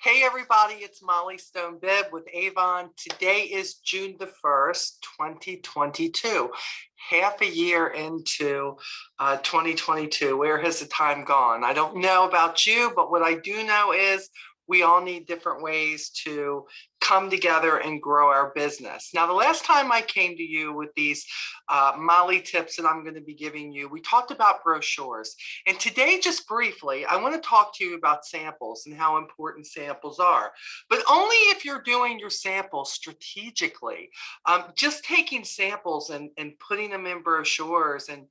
Hey everybody, it's Molly Stone Bibb with Avon. Today is June the 1st, 2022. Half a year into 2022. Where has the time gone? I don't know about you, but what I do know is we all need different ways to come together and grow our business. Now, the last time I came to you with these Molly tips that I'm going to be giving you, we talked about brochures. And today, just briefly, I want to talk to you about samples and how important samples are, but only if you're doing your samples strategically. Just taking samples and putting them in brochures and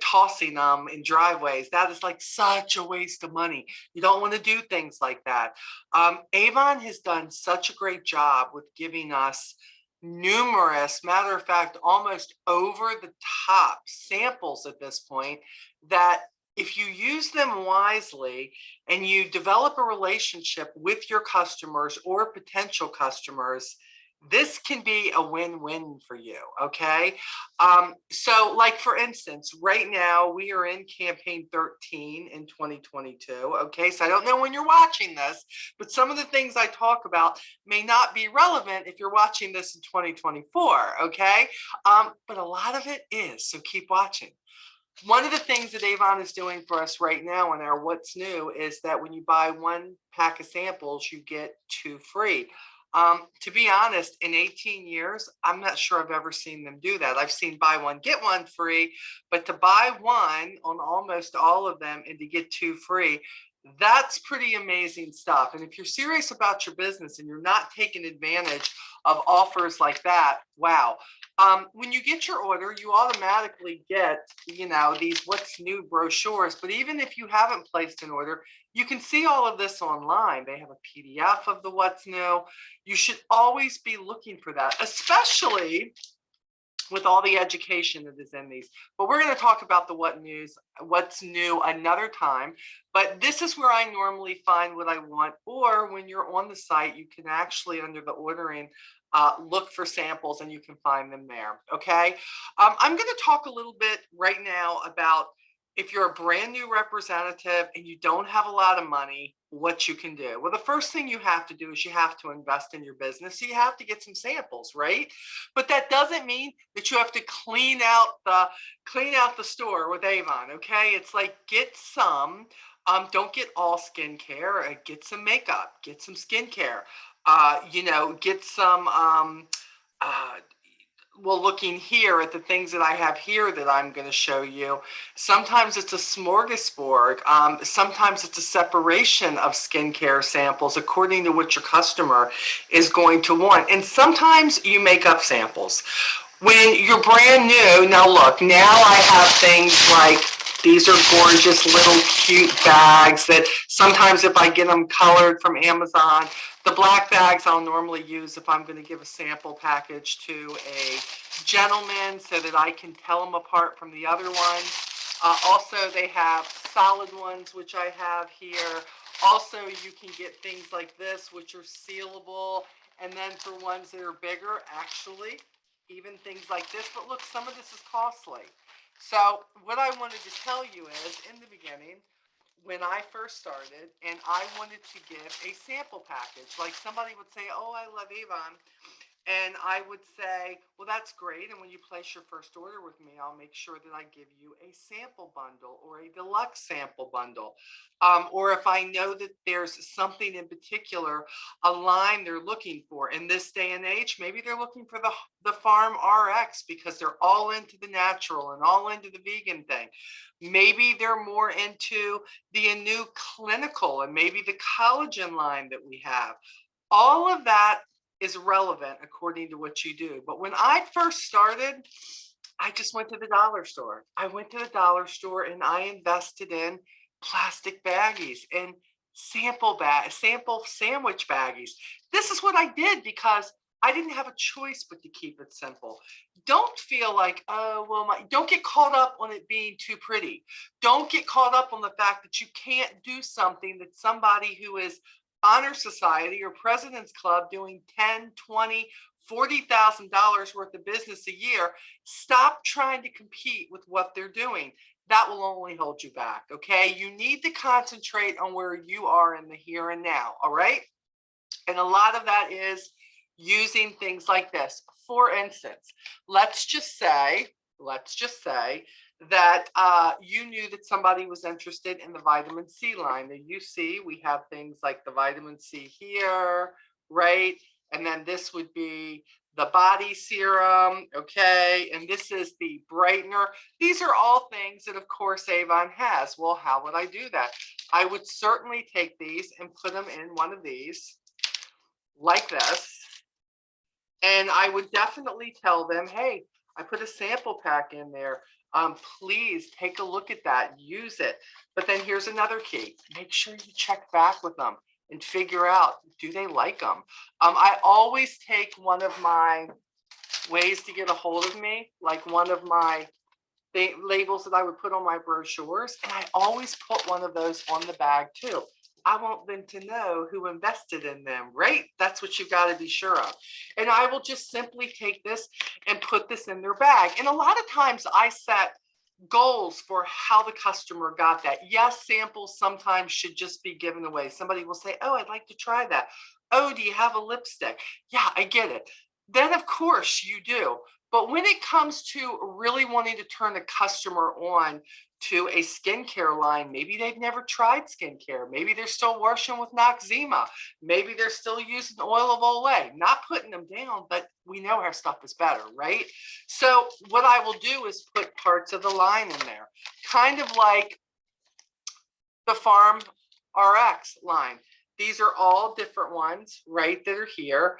tossing them in driveways, that is like such a waste of money. You don't want to do things like that. Avon has done such a great job with giving us numerous, matter of fact, almost over the top samples at this point that if you use them wisely and you develop a relationship with your customers or potential customers, this can be a win-win for you, okay? So like for instance, right now we are in campaign 13 in 2022, okay? So I don't know when you're watching this, but some of the things I talk about may not be relevant if you're watching this in 2024, okay? But a lot of it is, so keep watching. One of the things that Avon is doing for us right now in our What's New is that when you buy one pack of samples, you get 2 free. To be honest, in 18 years, I'm not sure I've ever seen them do that. I've seen buy one, get one free, but to buy one on almost all of them and to get 2 free, that's pretty amazing stuff. And if you're serious about your business and you're not taking advantage of offers like that, wow. When you get your order, you automatically get, these What's New brochures. But even if you haven't placed an order, you can see all of this online. They have a PDF of the What's New. You should always be looking for that, especially with all the education that is in these. But we're going to talk about the What's New another time. But this is where I normally find what I want. Or when you're on the site, you can actually, under the ordering, look for samples and you can find them there. Okay. I'm going to talk a little bit right now about if you're a brand new representative and you don't have a lot of money, what you can do. Well, the first thing you have to do is you have to invest in your business. So you have to get some samples, right? But that doesn't mean that you have to clean out the store with Avon. Okay. It's like get some, don't get all skincare, get some makeup, get some skincare, get some, well, looking here at the things that I have here that I'm going to show you, sometimes it's a smorgasbord. Sometimes it's a separation of skincare samples according to what your customer is going to want. And sometimes you make up samples. When you're brand new, now look, now I have things like these are gorgeous little cute bags that sometimes if I get them colored from Amazon, the black bags I'll normally use if I'm going to give a sample package to a gentleman so that I can tell them apart from the other ones. Also, they have solid ones, which I have here. Also, you can get things like this, which are sealable. And then for ones that are bigger, actually, even things like this. But look, some of this is costly. So what I wanted to tell you is, in the beginning, when I first started and I wanted to give a sample package, like somebody would say, oh, I love Avon. And I would say, well, that's great. And when you place your first order with me, I'll make sure that I give you a sample bundle or a deluxe sample bundle. Or if I know that there's something in particular, a line they're looking for in this day and age, maybe they're looking for the Farm RX because they're all into the natural and all into the vegan thing. Maybe they're more into the new clinical and maybe the collagen line that we have. All of that is relevant according to what you do. But when I first started, I just went to the dollar store. I went to the dollar store and I invested in plastic baggies and sample sandwich baggies. This is what I did because I didn't have a choice but to keep it simple. Don't feel like, oh, well, don't get caught up on it being too pretty. Don't get caught up on the fact that you can't do something that somebody who is honor society or president's club doing 10, 20, $40,000 worth of business a year. Stop trying to compete with what they're doing. that will only hold you back, okay? You need to concentrate on where you are in the here and now, all right? And a lot of that is using things like this. For instance, let's just say that you knew that somebody was interested in the vitamin C line. The UC, we have things like the vitamin C here, right? And then this would be the body serum, okay? And this is the brightener. These are all things that, of course, Avon has. Well, how would I do that? I would certainly take these and put them in one of these like this. And I would definitely tell them, hey, I put a sample pack in there. Please take a look at that, use it. But then here's another key. Make sure you check back with them and figure out, do they like them? I always take one of my ways to get a hold of me, like one of my labels that I would put on my brochures, and I always put one of those on the bag too. I want them to know who invested in them, right? That's what you've got to be sure of. And I will just simply take this and put this in their bag. And a lot of times I set goals for how the customer got that. Yes, samples sometimes should just be given away. Somebody will say, oh, I'd like to try that. Oh, do you have a lipstick? Yeah, I get it. Then of course you do. But when it comes to really wanting to turn the customer on to a skincare line, maybe they've never tried skincare. Maybe they're still washing with Noxzema. Maybe they're still using oil of Olay. Not putting them down, but we know our stuff is better, right? So what I will do is put parts of the line in there, kind of like the Farm RX line. These are all different ones, right, that are here,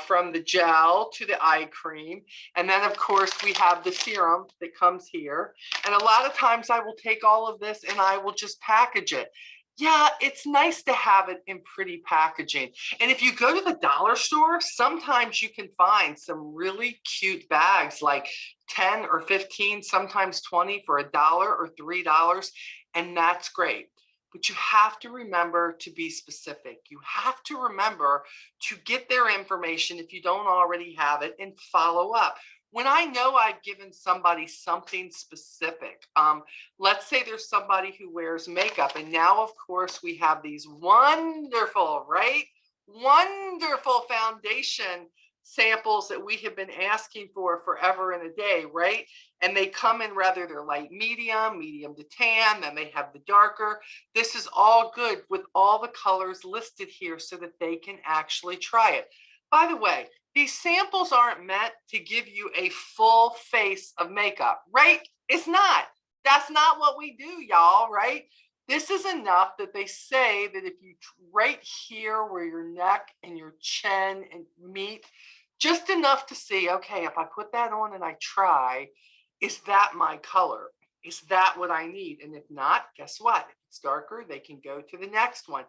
from the gel to the eye cream. And then, of course, we have the serum that comes here. And a lot of times I will take all of this and I will just package it. Yeah, it's nice to have it in pretty packaging. And if you go to the dollar store, sometimes you can find some really cute bags, like 10 or 15, sometimes 20 for $1 or $3. And that's great. But you have to remember to be specific. You have to remember to get their information if you don't already have it and follow up. When I know I've given somebody something specific, let's say there's somebody who wears makeup, and now, of course, we have these wonderful, right? Wonderful foundation samples that we have been asking for forever and a day, right? And they come in rather they're light medium, medium to tan, then they have the darker. This is all good with all the colors listed here so that they can actually try it. By the way, these samples aren't meant to give you a full face of makeup, right? It's not. That's not what we do, y'all, right? This is enough that they say that if you right here where your neck and your chin and meet, just enough to see, okay, if I put that on and I try, is that my color? Is that what I need? And if not, guess what? If it's darker, they can go to the next one.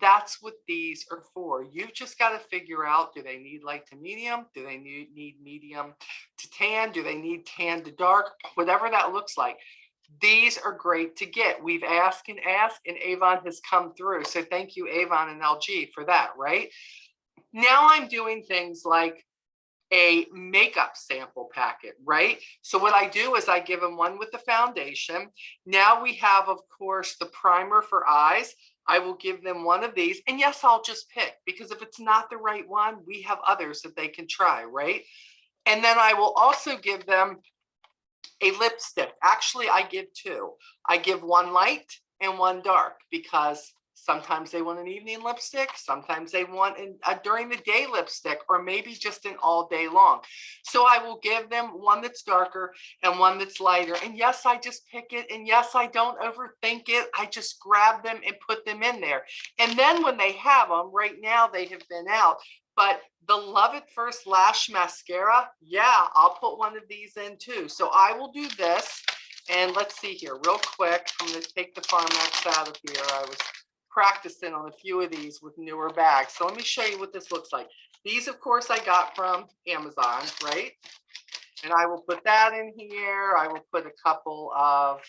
That's what these are for. You've just got to figure out, do they need light to medium? Do they need medium to tan? Do they need tan to dark? Whatever that looks like. These are great to get. We've asked, and Avon has come through. So thank you, Avon and LG, for that, right? Now I'm doing things like a makeup sample packet, right? So what I do is I give them one with the foundation. Now we have, of course, the primer for eyes. I will give them one of these. And yes, I'll just pick, because if it's not the right one, we have others that they can try, right? And then I will also give them a lipstick. Actually, I give two. I give one light and one dark, because sometimes they want an evening lipstick, sometimes they want a during the day lipstick, or maybe just an all day long. So I will give them one that's darker and one that's lighter. And yes, I just pick it. And yes, I don't overthink it. I just grab them and put them in there. And then when they have them, right now they have been out, but the Love It First Lash Mascara, yeah, I'll put one of these in too. So I will do this. And let's see here real quick. I'm going to take the Farmex out of here. I was practicing on a few of these with newer bags. So let me show you what this looks like. These, of course, I got from Amazon, right? And I will put that in here. I will put a couple of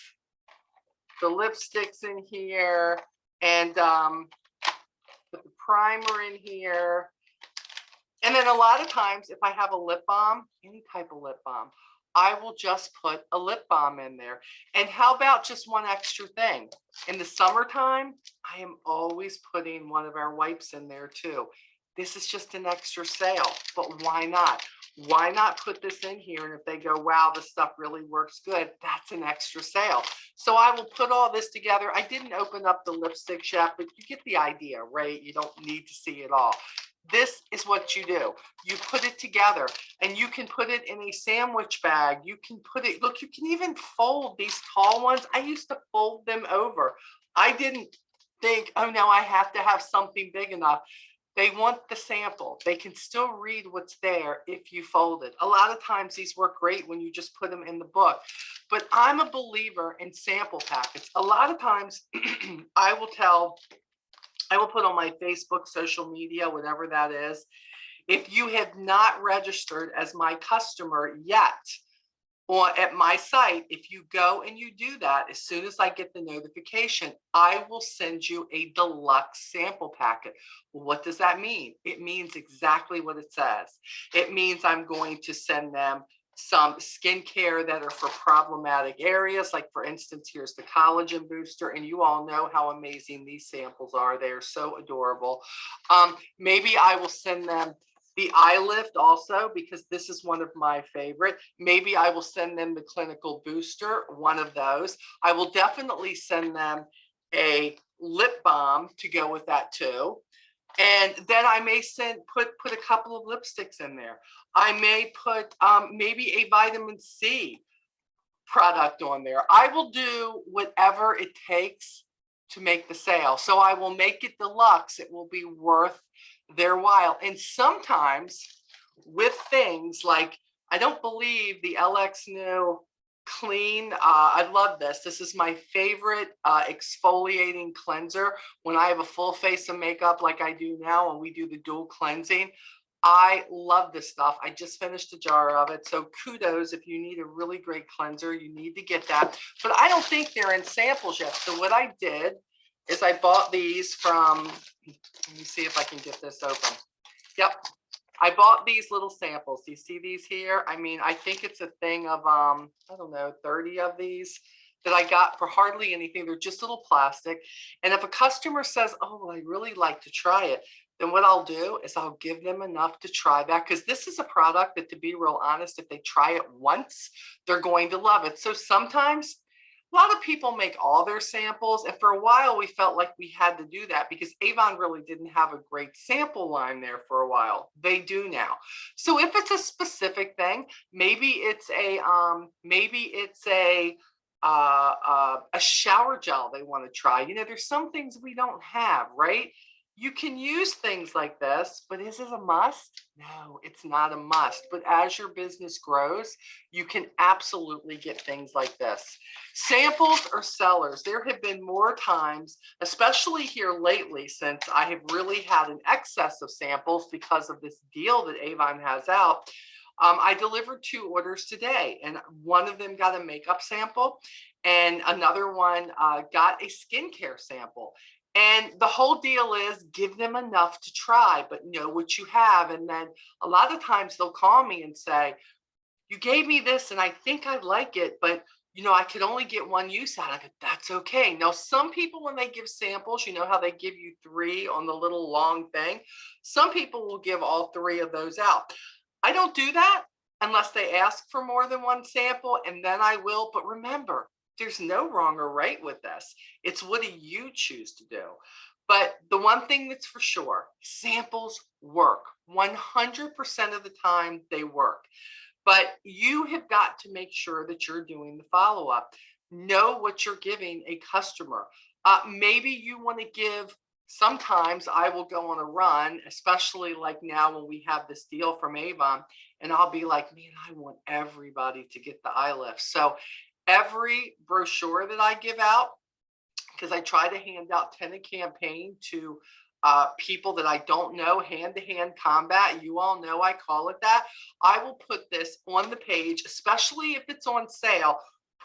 the lipsticks in here, and put the primer in here. And then a lot of times, if I have a lip balm, any type of lip balm, I will just put a lip balm in there. And how about just one extra thing? In the summertime, I am always putting one of our wipes in there too. This is just an extra sale, but why not? Why not put this in here? And if they go, wow, this stuff really works good, that's an extra sale. So I will put all this together. I didn't open up the lipstick yet, but you get the idea, right? You don't need to see it all. This is what you do. You put it together, and you can put it in a sandwich bag. You can put it, look, you can even fold these tall ones. I used to fold them over. I didn't think, oh, now I have to have something big enough. They want the sample. They can still read what's there if you fold it. A lot of times these work great when you just put them in the book. But I'm a believer in sample packets. A lot of times I will put on my Facebook, social media, whatever that is. If you have not registered as my customer yet, or at my site, if you go and you do that, as soon as I get the notification, I will send you a deluxe sample packet. What does that mean? It means exactly what it says. It means I'm going to send them some skincare that are for problematic areas. Like for instance, here's the collagen booster, and you all know how amazing these samples are. They are so adorable. Maybe I will send them the eye lift also, because this is one of my favorite. Maybe I will send them the clinical booster, one of those. I will definitely send them a lip balm to go with that too. And then I may put a couple of lipsticks in there. I may put maybe a vitamin C product on there. I will do whatever it takes to make the sale. So I will make it deluxe. It will be worth their while. And sometimes with things like, I don't believe the LX New Clean, I love this. This is my favorite exfoliating cleanser. When I have a full face of makeup like I do now, and we do the dual cleansing, I love this stuff. I just finished a jar of it. So kudos, if you need a really great cleanser, you need to get that. But I don't think they're in samples yet. So what I did is I bought these from, let me see if I can get this open. Yep. I bought ththese little samples. Do you see these here? I mean, I think it's a thing of, I don't know, 30 of these that I got for hardly anything. They're just little plastic. And if a customer says, oh, I really like to try it, then what I'll do is I'll give them enough to try that, because this is a product that, to be real honest, if they try it once, they're going to love it. So sometimes a lot of people make all their samples, and for a while we felt like we had to do that because Avon really didn't have a great sample line there for a while. They do now. So if it's a specific thing, maybe it's a shower gel they want to try. You know, there's some things we don't have, right? You can use things like this, but is it a must? No, it's not a must. But as your business grows, you can absolutely get things like this. Samples or sellers. There have been more times, especially here lately, since I have really had an excess of samples because of this deal that Avon has out. I delivered 2 orders today, and one of them got a makeup sample, and another one got a skincare sample. And the whole deal is give them enough to try, but know what you have. And then a lot of times they'll call me and say, you gave me this and I think I like it, but you know, I could only get one use out of it. That's okay. Now, some people, when they give samples, you know how they give you 3 on the little long thing? Some people will give all 3 of those out. I don't do that unless they ask for more than one sample, and then I will. But remember, there's no wrong or right with this. It's what do you choose to do? But the one thing that's for sure, samples work. 100% of the time they work. But you have got to make sure that you're doing the follow-up. Know what you're giving a customer. Maybe you want to give, sometimes I will go on a run, especially like now when we have this deal from Avon, and I'll be like, man, I want everybody to get the eye lift. So every brochure that I give out, because I try to hand out 10 a campaign to people that I don't know, hand-to-hand combat. You all know I call it that. I will put this on the page, especially if it's on sale.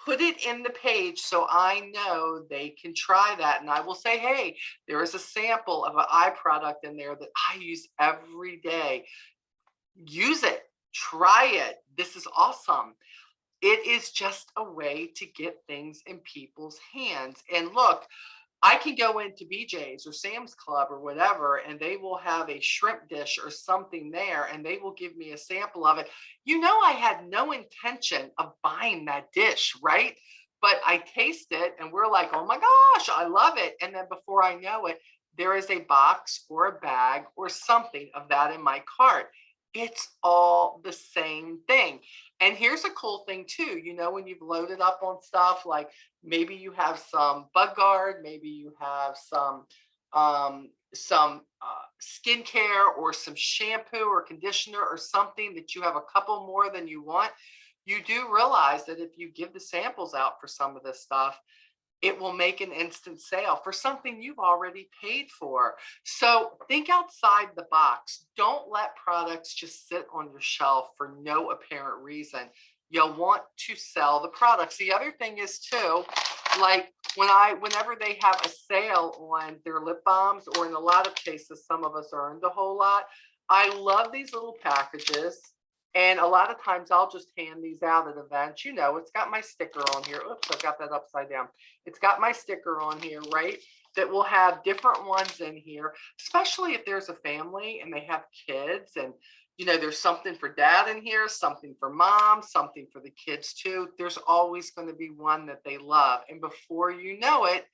Put it in the page so I know they can try that. And I will say, hey, there is a sample of an eye product in there that I use every day. Use it. Try it. This is awesome. It is just a way to get things in people's hands. And look, I can go into BJ's or Sam's Club or whatever, and they will have a shrimp dish or something there, and they will give me a sample of it. You know, I had no intention of buying that dish, right? But I taste it, and we're like, oh my gosh, I love it. And then before I know it, there is a box or a bag or something of that in my cart. It's all the same thing. And here's a cool thing too. You know, when you've loaded up on stuff, like maybe you have some bug guard, maybe you have skincare or some shampoo or conditioner or something that you have a couple more than you want. You do realize that if you give the samples out for some of this stuff, it will make an instant sale for something you've already paid for. So think outside the box. Don't let products just sit on your shelf for no apparent reason. You'll want to sell the products. The other thing is too, like whenever they have a sale on their lip balms, or in a lot of cases, some of us earned a whole lot. I love these little packages. And a lot of times I'll just hand these out at events. You know, it's got my sticker on here. Oops, I've got that upside down. It's got my sticker on here, right? That will have different ones in here, especially if there's a family and they have kids, and you know, there's something for dad in here, something for mom, something for the kids too. There's always going to be one that they love. And before you know it,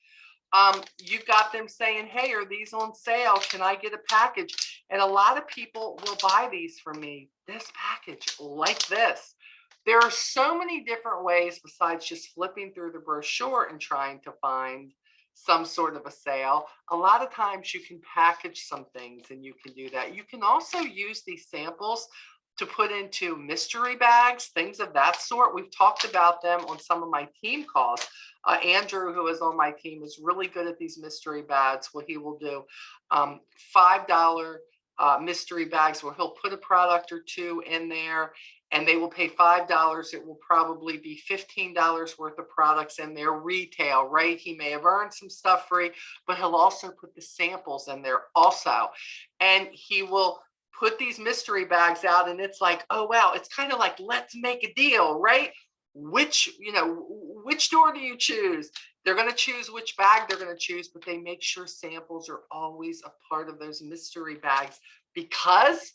you've got them saying, hey, are these on sale? Can I get a package? And a lot of people will buy these from me, this package like this. There are so many different ways besides just flipping through the brochure and trying to find some sort of a sale. A lot of times you can package some things and you can do that. You can also use these samples to put into mystery bags, things of that sort. We've talked about them on some of my team calls. Andrew, who is on my team, is really good at these mystery bags. What he will do, $5 mystery bags where he'll put a product or two in there, and they will pay $5. It will probably be $15 worth of products in there retail, right? He may have earned some stuff free, but he'll also put the samples in there also. And he will put these mystery bags out, and it's like, oh, wow, it's kind of like, let's make a deal, right? Which door do you choose? They're going to choose which bag they're going to choose, but they make sure samples are always a part of those mystery bags because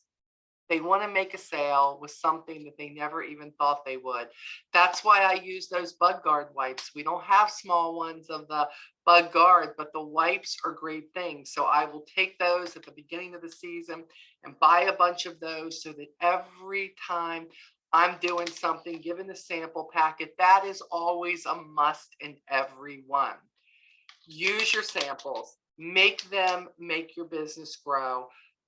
they want to make a sale with something that they never even thought they would. That's why I use those bug guard wipes. We don't have small ones of the bug guard, but the wipes are great things. So I will take those at the beginning of the season and buy a bunch of those so that every time I'm doing something, given the sample packet, that is always a must in every one. Use your samples, make them make your business grow.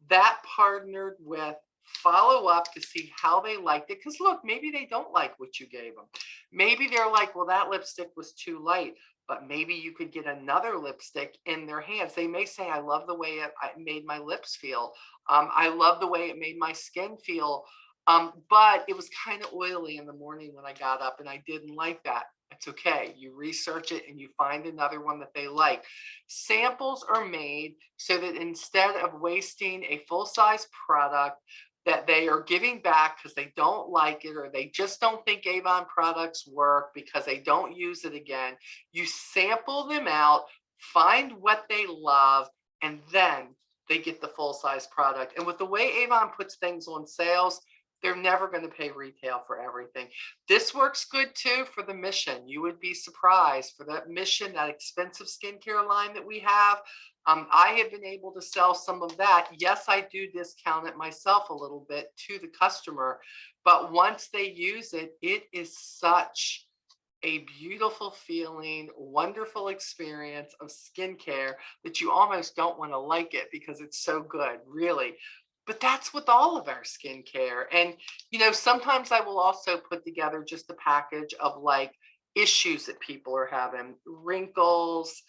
That partnered with follow up to see how they liked it. Because look, maybe they don't like what you gave them. Maybe they're like, well, that lipstick was too light, but maybe you could get another lipstick in their hands. They may say, I love the way it made my lips feel. I love the way it made my skin feel. But it was kind of oily in the morning when I got up and I didn't like that. It's okay. You research it and you find another one that they like. Samples are made so that instead of wasting a full-size product that they are giving back because they don't like it, or they just don't think Avon products work because they don't use it again, you sample them out, find what they love, and then they get the full-size product. And with the way Avon puts things on sales, they're never going to pay retail for everything. This works good too for the Mission. You would be surprised for that Mission, that expensive skincare line that we have. I have been able to sell some of that. Yes, I do discount it myself a little bit to the customer, but once they use it, it is such a beautiful feeling, wonderful experience of skincare that you almost don't want to like it because it's so good, really. But that's with all of our skincare. And, you know, sometimes I will also put together just a package of like issues that people are having, wrinkles,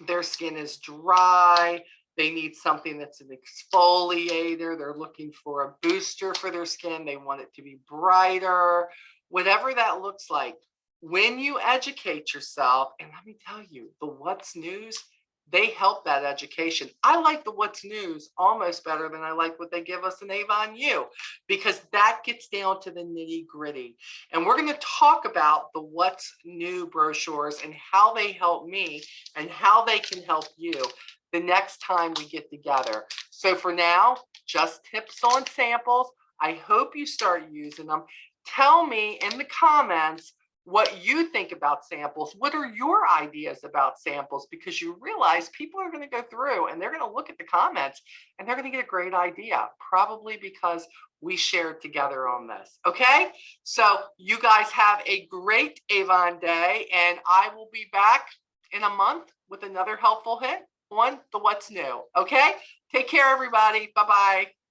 their skin is dry, they need something that's an exfoliator, they're looking for a booster for their skin, they want it to be brighter, whatever that looks like. When you educate yourself, and let me tell you, the what's news They help that education. I like the what's news almost better than I like what they give us in Avon U, because that gets down to the nitty gritty. And we're going to talk about the what's new brochures and how they help me and how they can help you the next time we get together. So for now, just tips on samples. I hope you start using them. Tell me in the comments what you think about samples. What are your ideas about samples? Because you realize people are going to go through and they're going to look at the comments and they're going to get a great idea, probably because we shared together on this. Okay, so you guys have a great Avon day, and I will be back in a month with another helpful hint on the what's new. Okay, take care, everybody. Bye bye.